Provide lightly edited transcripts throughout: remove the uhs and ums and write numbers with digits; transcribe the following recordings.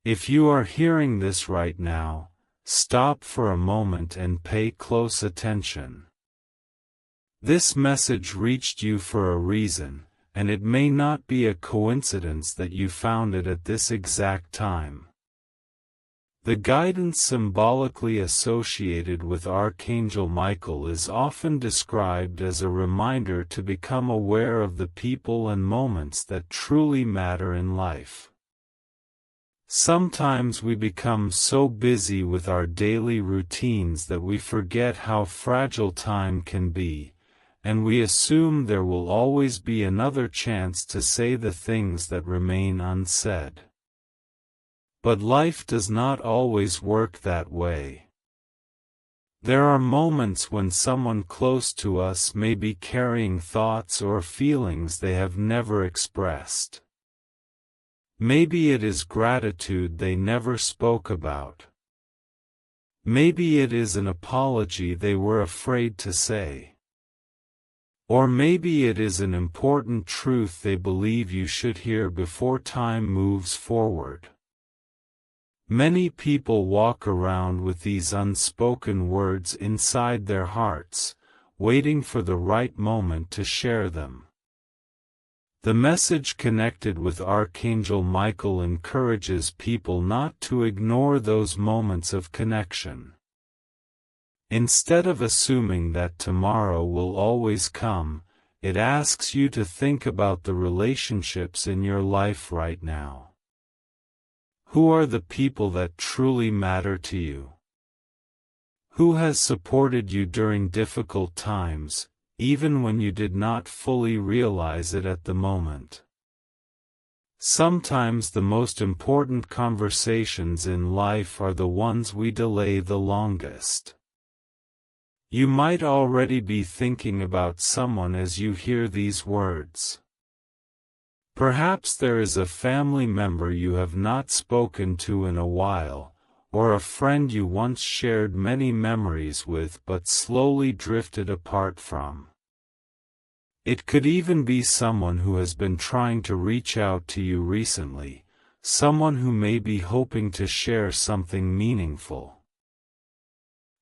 If you are hearing this right now, stop for a moment and pay close attention. This message reached you for a reason, and it may not be a coincidence that you found it at this exact time. The guidance symbolically associated with Archangel Michael is often described as a reminder to become aware of the people and moments that truly matter in life. Sometimes we become so busy with our daily routines that we forget how fragile time can be, and we assume there will always be another chance to say the things that remain unsaid. But life does not always work that way. There are moments when someone close to us may be carrying thoughts or feelings they have never expressed. Maybe it is gratitude they never spoke about. Maybe it is an apology they were afraid to say. Or maybe it is an important truth they believe you should hear before time moves forward. Many people walk around with these unspoken words inside their hearts, waiting for the right moment to share them. The message connected with Archangel Michael encourages people not to ignore those moments of connection. Instead of assuming that tomorrow will always come, it asks you to think about the relationships in your life right now. Who are the people that truly matter to you? Who has supported you during difficult times, even when you did not fully realize it at the moment? Sometimes the most important conversations in life are the ones we delay the longest. You might already be thinking about someone as you hear these words. Perhaps there is a family member you have not spoken to in a while, or a friend you once shared many memories with but slowly drifted apart from. It could even be someone who has been trying to reach out to you recently, someone who may be hoping to share something meaningful.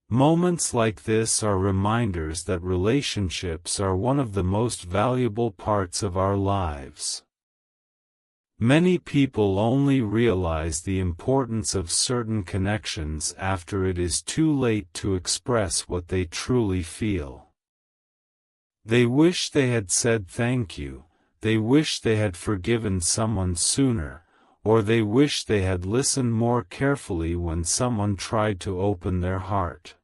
Moments like this are reminders that relationships are one of the most valuable parts of our lives. Many people only realize the importance of certain connections after it is too late to express what they truly feel. They wish they had said thank you, they wish they had forgiven someone sooner, or they wish they had listened more carefully when someone tried to open their heart.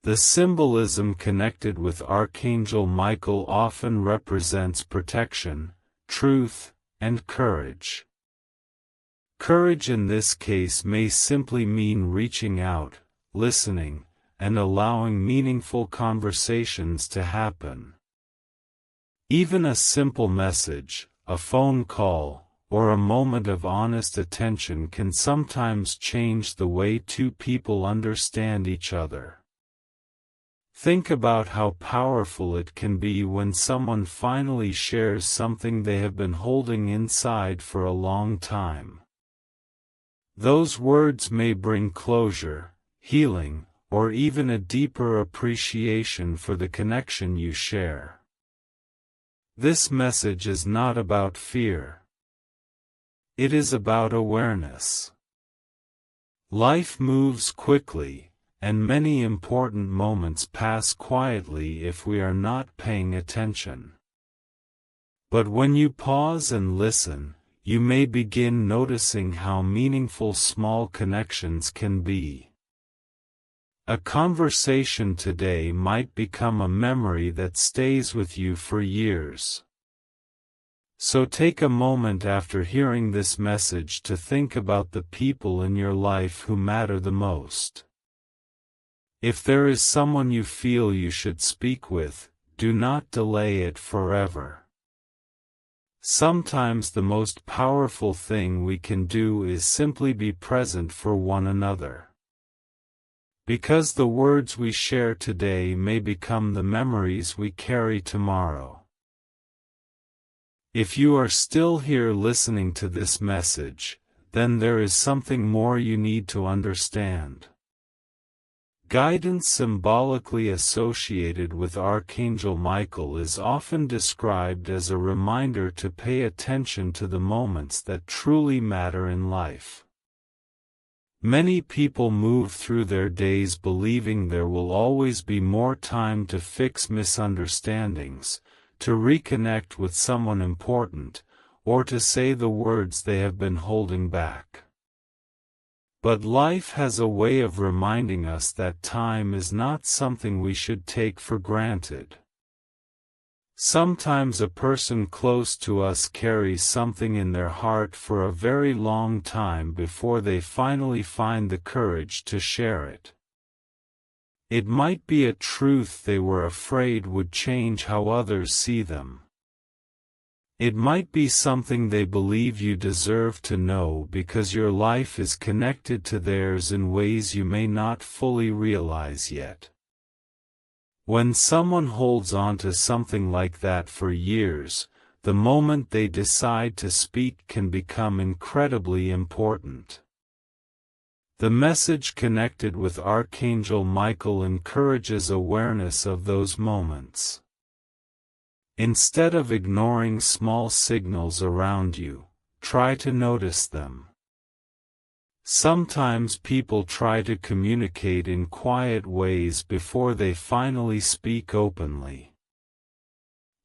The symbolism connected with Archangel Michael often represents protection, truth, and courage. Courage in this case may simply mean reaching out, listening, and allowing meaningful conversations to happen. Even a simple message, a phone call, or a moment of honest attention can sometimes change the way two people understand each other. Think about how powerful it can be when someone finally shares something they have been holding inside for a long time. Those words may bring closure, healing, or even a deeper appreciation for the connection you share. This message is not about fear. It is about awareness. Life moves quickly, and many important moments pass quietly if we are not paying attention. But when you pause and listen, you may begin noticing how meaningful small connections can be. A conversation today might become a memory that stays with you for years. So take a moment after hearing this message to think about the people in your life who matter the most. If there is someone you feel you should speak with, do not delay it forever. Sometimes the most powerful thing we can do is simply be present for one another. Because the words we share today may become the memories we carry tomorrow. If you are still here listening to this message, then there is something more you need to understand. Guidance symbolically associated with Archangel Michael is often described as a reminder to pay attention to the moments that truly matter in life. Many people move through their days believing there will always be more time to fix misunderstandings, to reconnect with someone important, or to say the words they have been holding back. But life has a way of reminding us that time is not something we should take for granted. Sometimes a person close to us carries something in their heart for a very long time before they finally find the courage to share it. It might be a truth they were afraid would change how others see them. It might be something they believe you deserve to know because your life is connected to theirs in ways you may not fully realize yet. When someone holds on to something like that for years, the moment they decide to speak can become incredibly important. The message connected with Archangel Michael encourages awareness of those moments. Instead of ignoring small signals around you, try to notice them. Sometimes people try to communicate in quiet ways before they finally speak openly.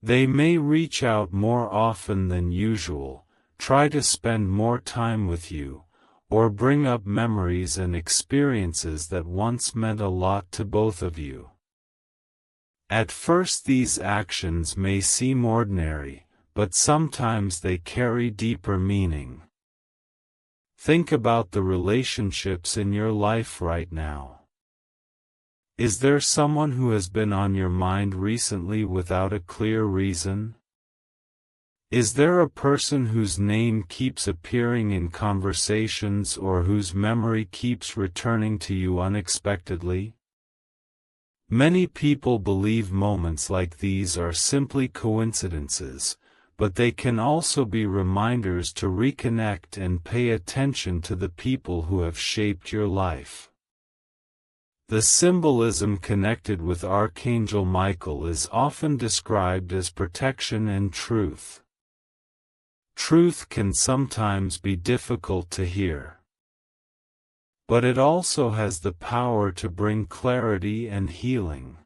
They may reach out more often than usual, try to spend more time with you, or bring up memories and experiences that once meant a lot to both of you. At first these actions may seem ordinary, but sometimes they carry deeper meaning. Think about the relationships in your life right now. Is there someone who has been on your mind recently without a clear reason? Is there a person whose name keeps appearing in conversations or whose memory keeps returning to you unexpectedly? Many people believe moments like these are simply coincidences, but they can also be reminders to reconnect and pay attention to the people who have shaped your life. The symbolism connected with Archangel Michael is often described as protection and truth. Truth can sometimes be difficult to hear, but it also has the power to bring clarity and healing.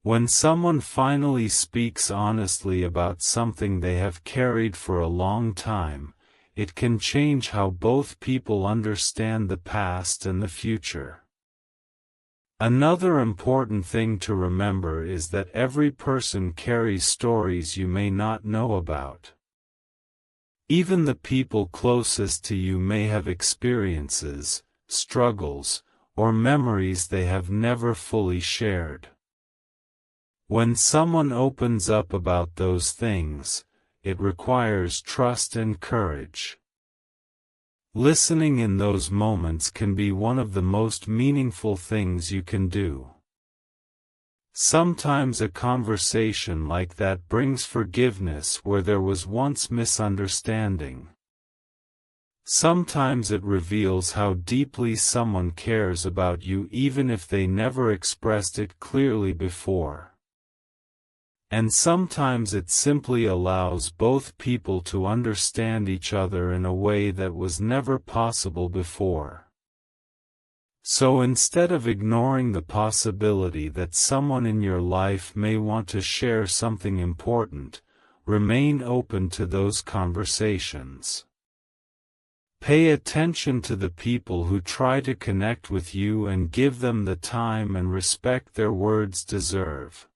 When someone finally speaks honestly about something they have carried for a long time, it can change how both people understand the past and the future. Another important thing to remember is that every person carries stories you may not know about. Even the people closest to you may have experiences, struggles, or memories they have never fully shared. When someone opens up about those things, it requires trust and courage. Listening in those moments can be one of the most meaningful things you can do. Sometimes a conversation like that brings forgiveness where there was once misunderstanding. Sometimes it reveals how deeply someone cares about you even if they never expressed it clearly before. And sometimes it simply allows both people to understand each other in a way that was never possible before. So instead of ignoring the possibility that someone in your life may want to share something important, remain open to those conversations. Pay attention to the people who try to connect with you and give them the time and respect their words deserve.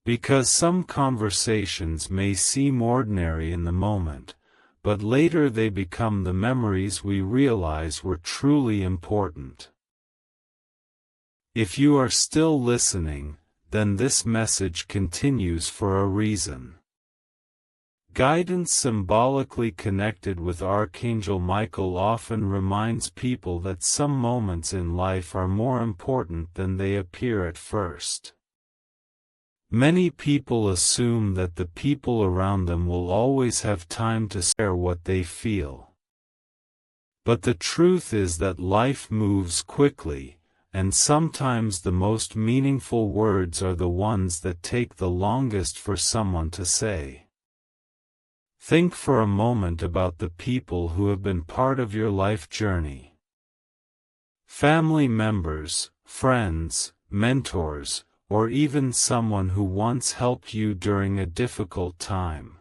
Because some conversations may seem ordinary in the moment, but later they become the memories we realize were truly important. If you are still listening, then this message continues for a reason. Guidance symbolically connected with Archangel Michael often reminds people that some moments in life are more important than they appear at first. Many people assume that the people around them will always have time to share what they feel. But the truth is that life moves quickly, and sometimes the most meaningful words are the ones that take the longest for someone to say. Think for a moment about the people who have been part of your life journey. Family members, friends, mentors, or even someone who once helped you during a difficult time.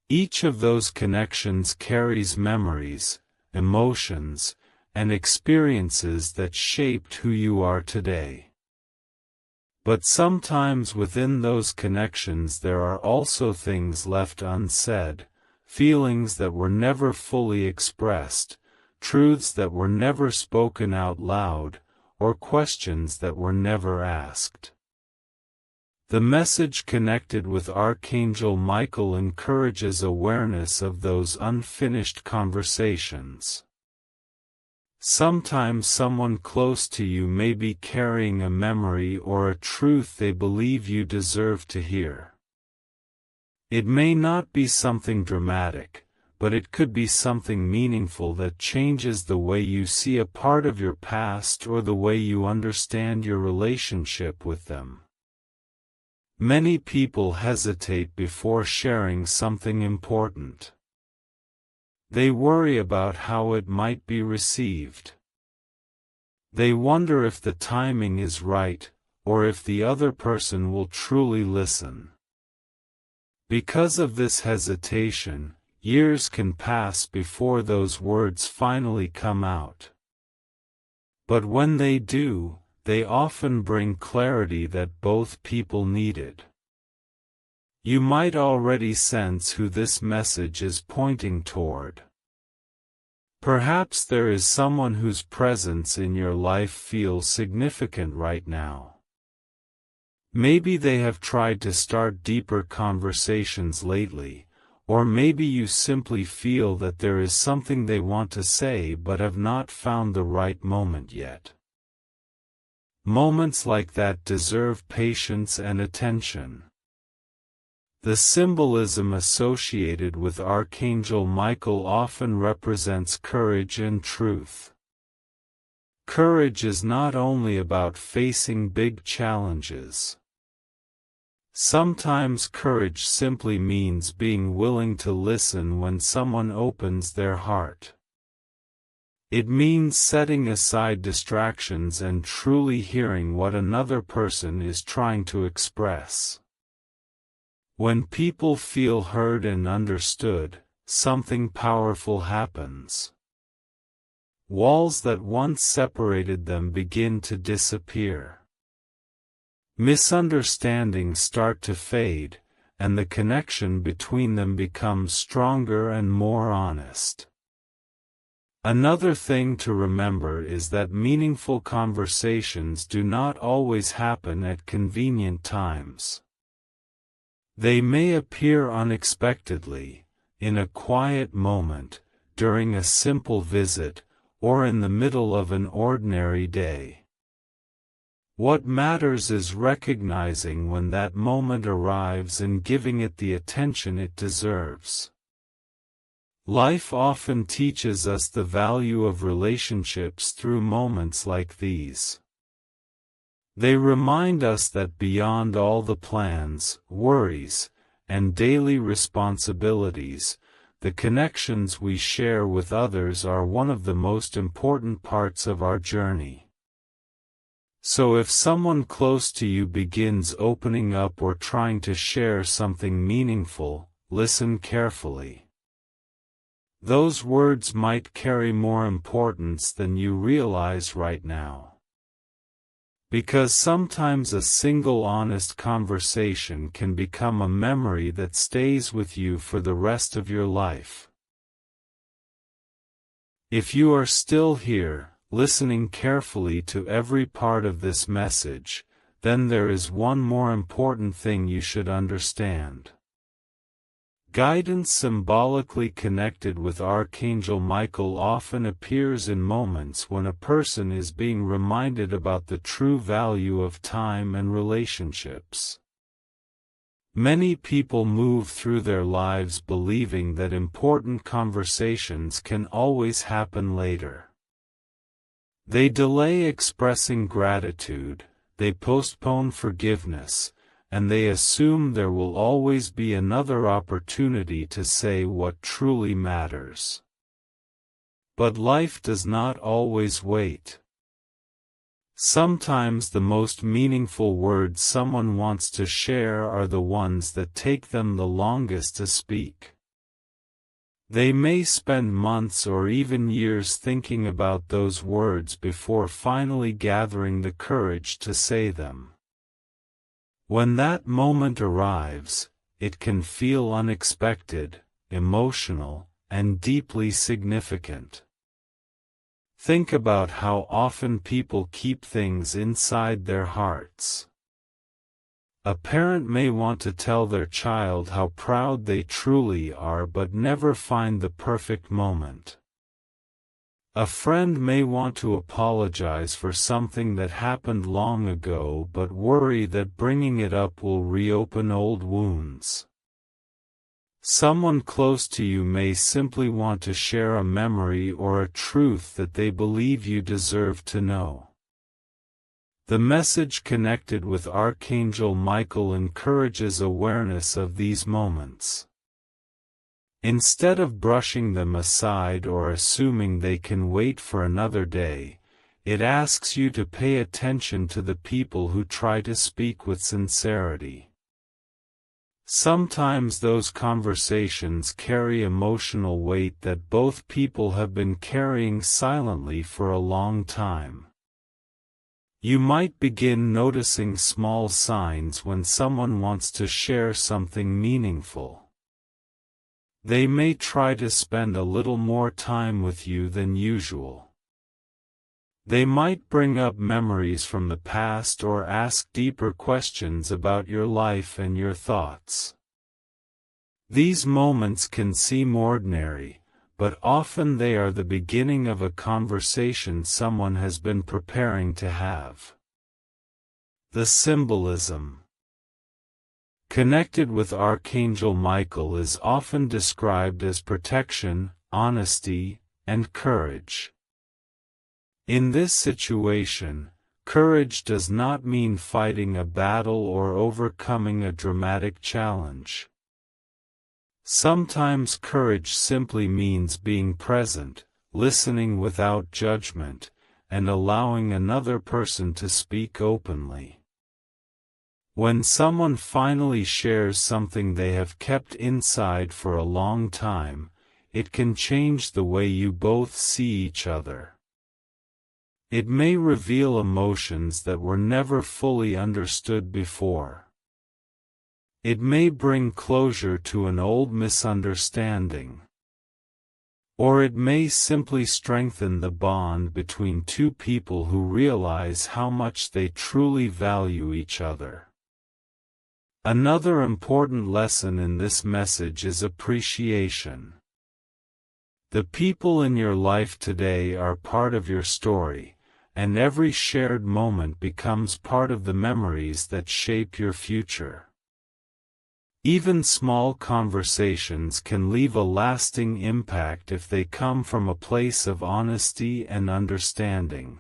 Each of those connections carries memories, emotions, and experiences that shaped who you are today. But sometimes within those connections there are also things left unsaid, feelings that were never fully expressed, truths that were never spoken out loud, or questions that were never asked. The message connected with Archangel Michael encourages awareness of those unfinished conversations. Sometimes someone close to you may be carrying a memory or a truth they believe you deserve to hear. It may not be something dramatic, but it could be something meaningful that changes the way you see a part of your past or the way you understand your relationship with them. Many people hesitate before sharing something important. They worry about how it might be received. They wonder if the timing is right, or if the other person will truly listen. Because of this hesitation, years can pass before those words finally come out. But when they do, they often bring clarity that both people needed. You might already sense who this message is pointing toward. Perhaps there is someone whose presence in your life feels significant right now. Maybe they have tried to start deeper conversations lately, or maybe you simply feel that there is something they want to say but have not found the right moment yet. Moments like that deserve patience and attention. The symbolism associated with Archangel Michael often represents courage and truth. Courage is not only about facing big challenges. Sometimes courage simply means being willing to listen when someone opens their heart. It means setting aside distractions and truly hearing what another person is trying to express. When people feel heard and understood, something powerful happens. Walls that once separated them begin to disappear. Misunderstandings start to fade, and the connection between them becomes stronger and more honest. Another thing to remember is that meaningful conversations do not always happen at convenient times. They may appear unexpectedly, in a quiet moment, during a simple visit, or in the middle of an ordinary day. What matters is recognizing when that moment arrives and giving it the attention it deserves. Life often teaches us the value of relationships through moments like these. They remind us that beyond all the plans, worries, and daily responsibilities, the connections we share with others are one of the most important parts of our journey. So if someone close to you begins opening up or trying to share something meaningful, listen carefully. Those words might carry more importance than you realize right now. Because sometimes a single honest conversation can become a memory that stays with you for the rest of your life. If you are still here, listening carefully to every part of this message, then there is one more important thing you should understand. Guidance symbolically connected with Archangel Michael often appears in moments when a person is being reminded about the true value of time and relationships. Many people move through their lives believing that important conversations can always happen later. They delay expressing gratitude, they postpone forgiveness, and they assume there will always be another opportunity to say what truly matters. But life does not always wait. Sometimes the most meaningful words someone wants to share are the ones that take them the longest to speak. They may spend months or even years thinking about those words before finally gathering the courage to say them. When that moment arrives, it can feel unexpected, emotional, and deeply significant. Think about how often people keep things inside their hearts. A parent may want to tell their child how proud they truly are but never find the perfect moment. A friend may want to apologize for something that happened long ago but worry that bringing it up will reopen old wounds. Someone close to you may simply want to share a memory or a truth that they believe you deserve to know. The message connected with Archangel Michael encourages awareness of these moments. Instead of brushing them aside or assuming they can wait for another day, it asks you to pay attention to the people who try to speak with sincerity. Sometimes those conversations carry emotional weight that both people have been carrying silently for a long time. You might begin noticing small signs when someone wants to share something meaningful. They may try to spend a little more time with you than usual. They might bring up memories from the past or ask deeper questions about your life and your thoughts. These moments can seem ordinary, but often they are the beginning of a conversation someone has been preparing to have. The symbolism connected with Archangel Michael is often described as protection, honesty, and courage. In this situation, courage does not mean fighting a battle or overcoming a dramatic challenge. Sometimes courage simply means being present, listening without judgment, and allowing another person to speak openly. When someone finally shares something they have kept inside for a long time, it can change the way you both see each other. It may reveal emotions that were never fully understood before. It may bring closure to an old misunderstanding. Or it may simply strengthen the bond between two people who realize how much they truly value each other. Another important lesson in this message is appreciation. The people in your life today are part of your story, and every shared moment becomes part of the memories that shape your future. Even small conversations can leave a lasting impact if they come from a place of honesty and understanding.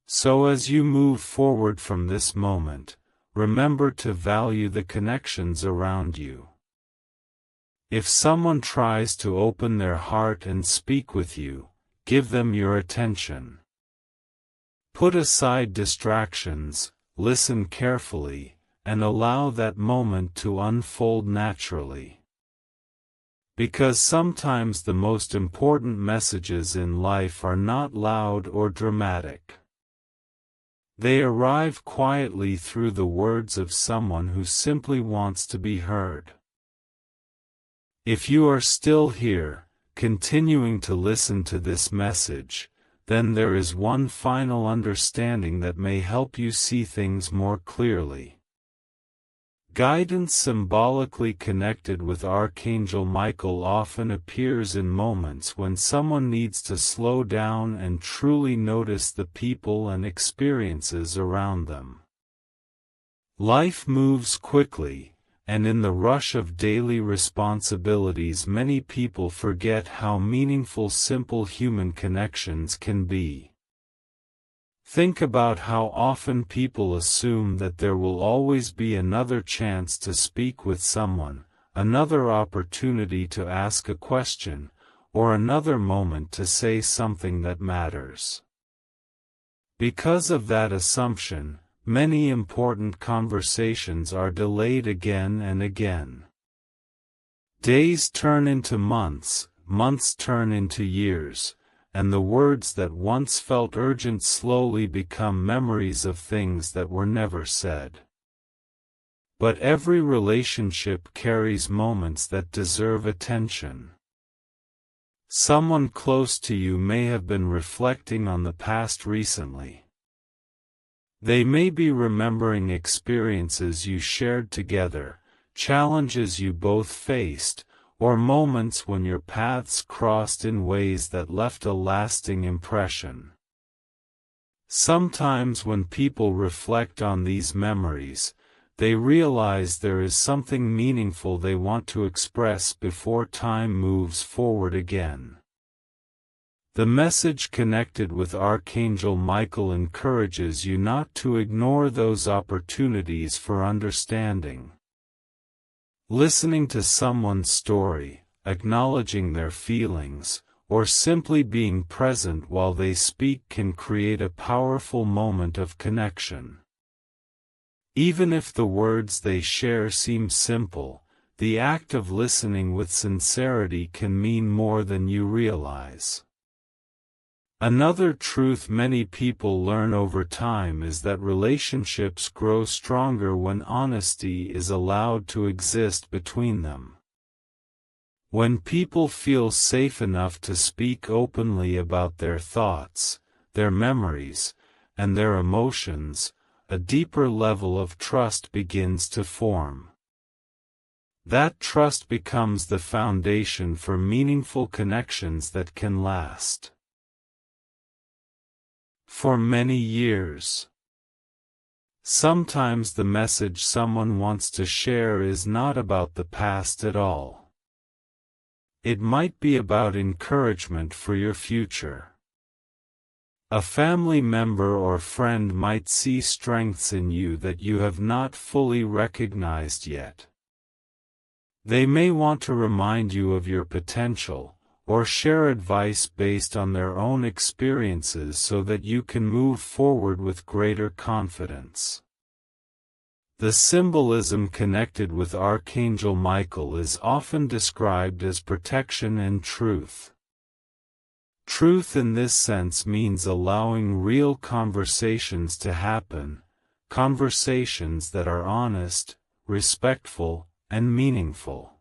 So as you move forward from this moment, remember to value the connections around you. If someone tries to open their heart and speak with you, give them your attention. Put aside distractions, listen carefully, and allow that moment to unfold naturally. Because sometimes the most important messages in life are not loud or dramatic. They arrive quietly through the words of someone who simply wants to be heard. If you are still here, continuing to listen to this message, then there is one final understanding that may help you see things more clearly. Guidance symbolically connected with Archangel Michael often appears in moments when someone needs to slow down and truly notice the people and experiences around them. Life moves quickly, and in the rush of daily responsibilities many people forget how meaningful simple human connections can be. Think about how often people assume that there will always be another chance to speak with someone, another opportunity to ask a question, or another moment to say something that matters. Because of that assumption, many important conversations are delayed again and again. Days turn into months, months turn into years, and the words that once felt urgent slowly become memories of things that were never said. But every relationship carries moments that deserve attention. Someone close to you may have been reflecting on the past recently. They may be remembering experiences you shared together, challenges you both faced, or moments when your paths crossed in ways that left a lasting impression. Sometimes when people reflect on these memories, they realize there is something meaningful they want to express before time moves forward again. The message connected with Archangel Michael encourages you not to ignore those opportunities for understanding. Listening to someone's story, acknowledging their feelings, or simply being present while they speak can create a powerful moment of connection. Even if the words they share seem simple, the act of listening with sincerity can mean more than you realize. Another truth many people learn over time is that relationships grow stronger when honesty is allowed to exist between them. When people feel safe enough to speak openly about their thoughts, their memories, and their emotions, a deeper level of trust begins to form. That trust becomes the foundation for meaningful connections that can last for many years. Sometimes the message someone wants to share is not about the past at all. It might be about encouragement for your future. A family member or friend might see strengths in you that you have not fully recognized yet. They may want to remind you of your potential, or share advice based on their own experiences so that you can move forward with greater confidence. The symbolism connected with Archangel Michael is often described as protection and truth. Truth in this sense means allowing real conversations to happen, conversations that are honest, respectful, and meaningful.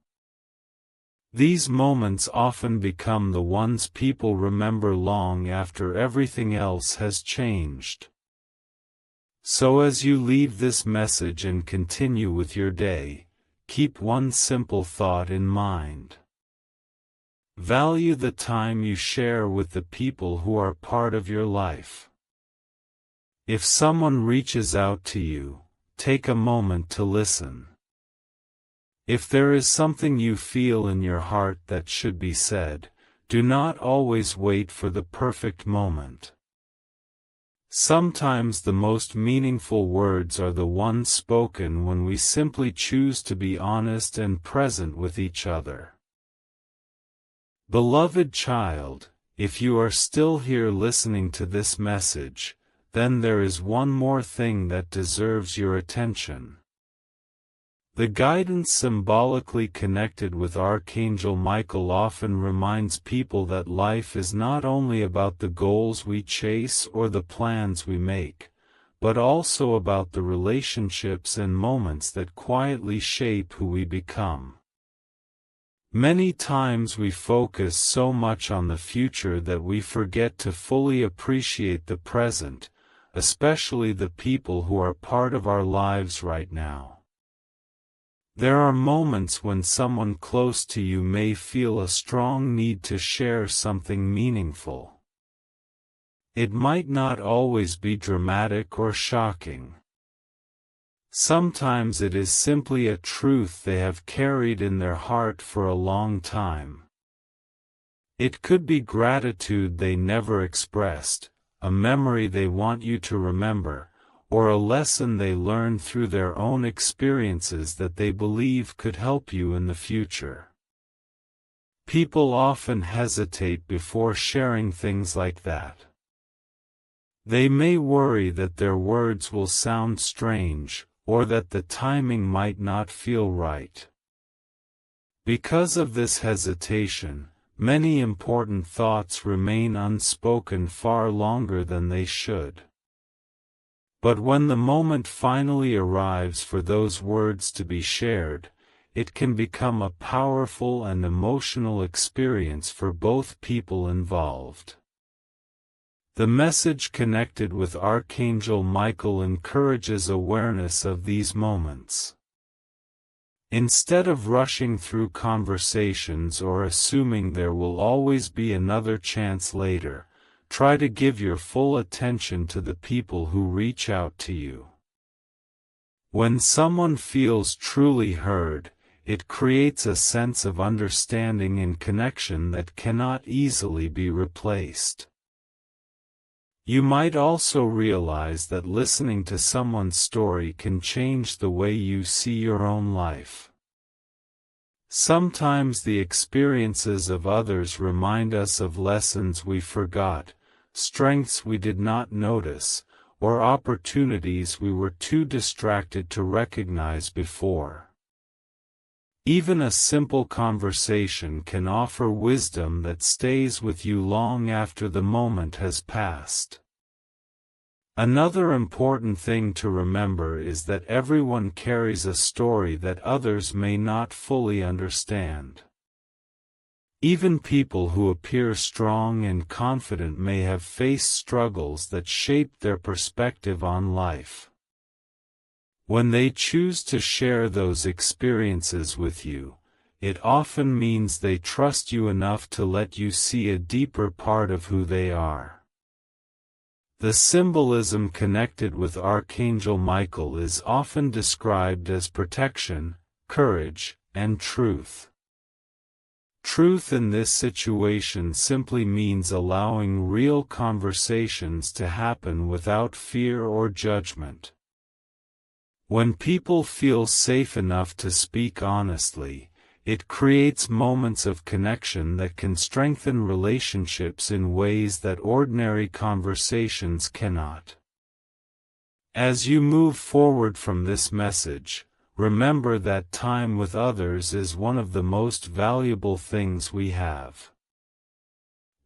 These moments often become the ones people remember long after everything else has changed. So as you leave this message and continue with your day, keep one simple thought in mind. Value the time you share with the people who are part of your life. If someone reaches out to you, take a moment to listen. If there is something you feel in your heart that should be said, do not always wait for the perfect moment. Sometimes the most meaningful words are the ones spoken when we simply choose to be honest and present with each other. Beloved child, if you are still here listening to this message, then there is one more thing that deserves your attention. The guidance symbolically connected with Archangel Michael often reminds people that life is not only about the goals we chase or the plans we make, but also about the relationships and moments that quietly shape who we become. Many times we focus so much on the future that we forget to fully appreciate the present, especially the people who are part of our lives right now. There are moments when someone close to you may feel a strong need to share something meaningful. It might not always be dramatic or shocking. Sometimes it is simply a truth they have carried in their heart for a long time. It could be gratitude they never expressed, a memory they want you to remember, or a lesson they learned through their own experiences that they believe could help you in the future. People often hesitate before sharing things like that. They may worry that their words will sound strange, or that the timing might not feel right. Because of this hesitation, many important thoughts remain unspoken far longer than they should. But when the moment finally arrives for those words to be shared, it can become a powerful and emotional experience for both people involved. The message connected with Archangel Michael encourages awareness of these moments. Instead of rushing through conversations or assuming there will always be another chance later, try to give your full attention to the people who reach out to you. When someone feels truly heard, it creates a sense of understanding and connection that cannot easily be replaced. You might also realize that listening to someone's story can change the way you see your own life. Sometimes the experiences of others remind us of lessons we forgot, strengths we did not notice, or opportunities we were too distracted to recognize before. Even a simple conversation can offer wisdom that stays with you long after the moment has passed. Another important thing to remember is that everyone carries a story that others may not fully understand. Even people who appear strong and confident may have faced struggles that shaped their perspective on life. When they choose to share those experiences with you, it often means they trust you enough to let you see a deeper part of who they are. The symbolism connected with Archangel Michael is often described as protection, courage, and truth. Truth in this situation simply means allowing real conversations to happen without fear or judgment. When people feel safe enough to speak honestly, it creates moments of connection that can strengthen relationships in ways that ordinary conversations cannot. As you move forward from this message, remember that time with others is one of the most valuable things we have.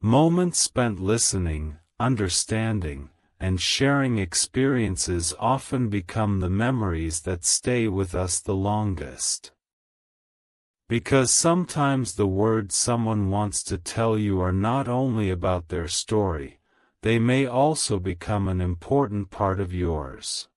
Moments spent listening, understanding, and sharing experiences often become the memories that stay with us the longest. Because sometimes the words someone wants to tell you are not only about their story, they may also become an important part of yours.